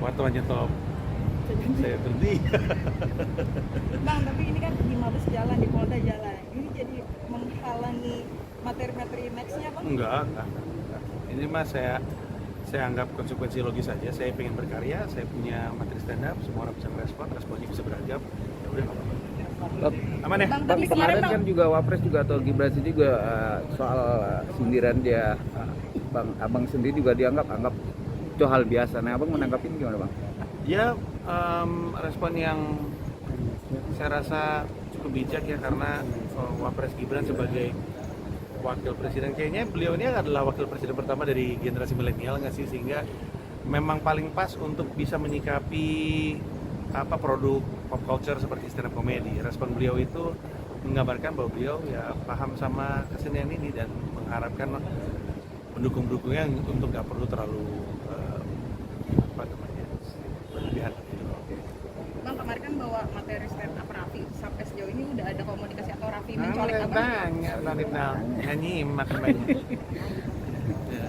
wartawannya top, saya berhenti. Bang, tapi ini kan di Mabes jalan, di Polda jalan. Ini jadi menghalangi materi-materi nextnya, Bang? Enggak. Ini mah saya anggap konsekuensi logis saja. Saya pengen berkarya, saya punya materi stand up, semua orang bisa merespon, responnya bisa beragam. Ya udah nggak apa-apa. Aman ya? Bang, Bang, tapi kemarin Bang, kan juga Wapres juga atau Gibran sendiri juga soal sindiran dia, abang sendiri juga dianggap itu hal biasa. Nah, abang menanggapi ini gimana, bang? Ya, respon yang saya rasa cukup bijak ya, karena Wapres Gibran sebagai wakil presiden, kayaknya beliau ini adalah wakil presiden pertama dari generasi milenial nggak sih, sehingga memang paling pas untuk bisa menyikapi produk pop culture seperti stand up comedy. Respon beliau itu menggambarkan bahwa beliau ya paham sama kesenian ini dan mengharapkan pendukung-pendukungnya untuk nggak perlu terlalu berlebihan. Bang, kemarin kan bawa materi stand up Raffi, sampai sejauh ini udah ada komunikasi atau Raffi mencolek Abang? Tanya, nyanyi makin banyak. Ya.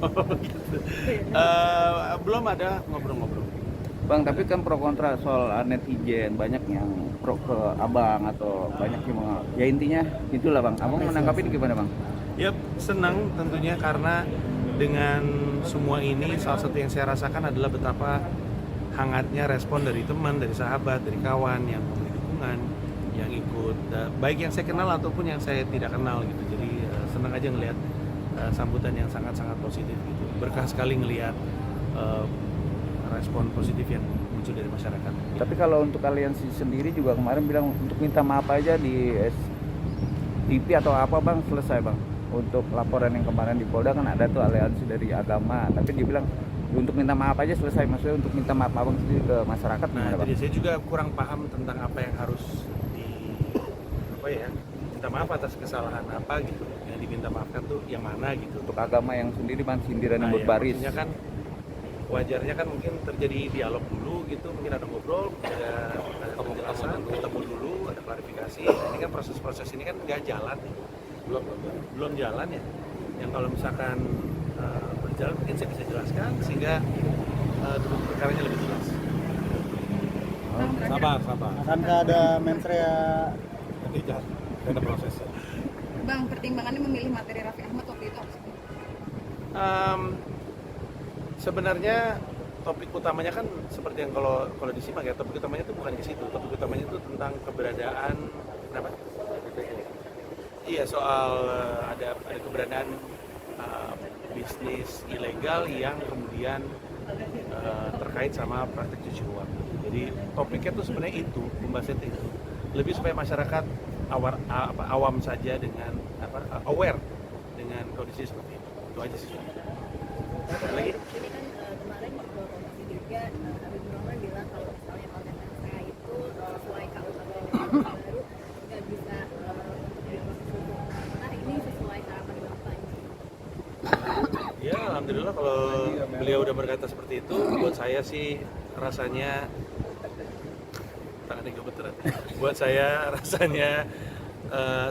Oh, gitu. Belum ada ngobrol-ngobrol. Bang, tapi kan pro kontra soal netizen, banyak yang pro ke abang atau banyak yang ya intinya itulah, bang. Abang menanggapi ini gimana, bang? Ya senang tentunya, karena dengan semua ini salah satu yang saya rasakan adalah betapa hangatnya respon dari teman, dari sahabat, dari kawan yang memberi dukungan, yang ikut, baik yang saya kenal ataupun yang saya tidak kenal gitu. Jadi senang aja ngelihat sambutan yang sangat-sangat positif gitu. Berkah sekali ngelihat respon positif yang muncul dari masyarakat. Tapi kalau untuk aliansi sendiri juga kemarin bilang untuk minta maaf aja di TV atau apa, bang, selesai, bang. Untuk laporan yang kemarin di Polda kan ada tuh aliansi dari agama, tapi dia bilang untuk minta maaf aja selesai, maksudnya untuk minta maaf abang sendiri ke masyarakat. Nah, gimana, jadi saya juga kurang paham tentang apa yang harus minta maaf atas kesalahan apa gitu, yang diminta maafkan tuh yang mana gitu. Untuk agama yang sendiri, bang, sindiran yang Ya, berbaris. maksudnya kan wajarnya kan mungkin terjadi dialog dulu gitu, mungkin ada ngobrol, ada penjelasan, ketemu dulu, ada klarifikasi. Ini kan proses-proses ini kan nggak jalan nih. Belum jalan ya. Yang kalau misalkan berjalan mungkin saya bisa jelaskan sehingga duduk perkaranya lebih jelas. Sabar. Akankah ada mensrea Tidak, ada prosesnya. Bang, pertimbangannya memilih materi Raffi Ahmad waktu itu apa sih? Sebenarnya topik utamanya kan seperti yang kalau disimak ya, topik utamanya itu bukan ke situ. Topik utamanya itu tentang keberadaan kenapa? Iya, soal ada keberadaan bisnis ilegal yang kemudian terkait sama praktek cuci uang. Jadi topiknya tuh sebenarnya itu, pembahasan itu lebih supaya masyarakat awam saja dengan aware dengan kondisi seperti itu aja sih. Lagi? Ini kan kemarin Ketua Komisi juga Habibur Rahman bilang kalau misalnya konten saya itu sesuai KUHP baru nggak bisa diproses hukum. Apakah ini sesuai harapan Bapak? Ya, alhamdulillah kalau beliau udah berkata seperti itu, buat saya sih rasanya tangannya gemeteran. Buat saya rasanya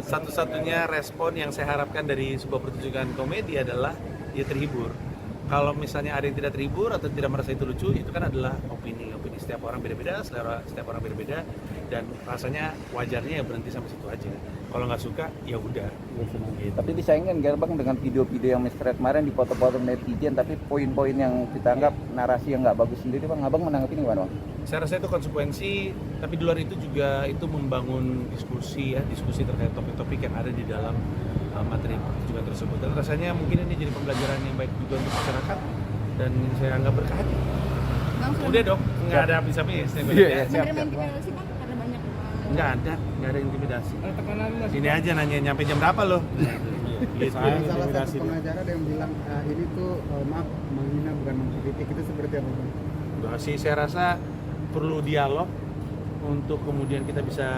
satu-satunya respon yang saya harapkan dari sebuah pertunjukan komedi adalah dia terhibur. Kalau misalnya ada yang tidak terhibur atau tidak merasa itu lucu, itu kan adalah opini setiap orang beda-beda, selera setiap orang beda-beda, dan rasanya wajarnya ya berhenti sampai situ aja. Kalau nggak suka ya udah. Gitu. Tapi disayangkan nggak, bang, dengan video-video yang misthread kemarin di foto-foto netizen, tapi poin-poin yang kita anggap narasi yang nggak bagus sendiri, bang. Abang menanggapi ini gimana, bang? Saya rasa itu konsekuensi, tapi di luar itu juga itu membangun diskusi terkait topik-topik yang ada di dalam materi pertunjukan tersebut. Dan rasanya mungkin ini jadi pembelajaran yang baik juga untuk masyarakat, dan saya anggap berkah. Bang, Udah dong, nggak ada habis-habis. Iya, siap. menerima intimidasi, Bang, karena banyak Nggak ada intimidasi. Sini aja nanya nyampe jam berapa loh? Gitu. salah satu pengacara ada yang bilang ini tuh maaf menghina bukan mengkritik, itu seperti apa, bang? Enggak sih, saya rasa perlu dialog untuk kemudian kita bisa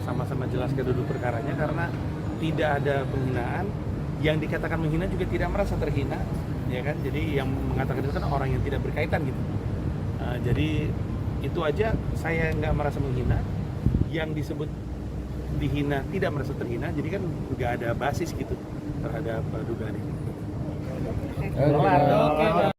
sama-sama jelaskan dulu perkaranya, karena tidak ada penghinaan. Yang dikatakan menghina juga tidak merasa terhina, ya kan? Jadi yang mengatakan itu kan orang yang tidak berkaitan gitu. Jadi itu aja, saya nggak merasa menghina. Yang disebut dihina tidak merasa terhina, jadi kan nggak ada basis gitu terhadap dugaan ini. Oke.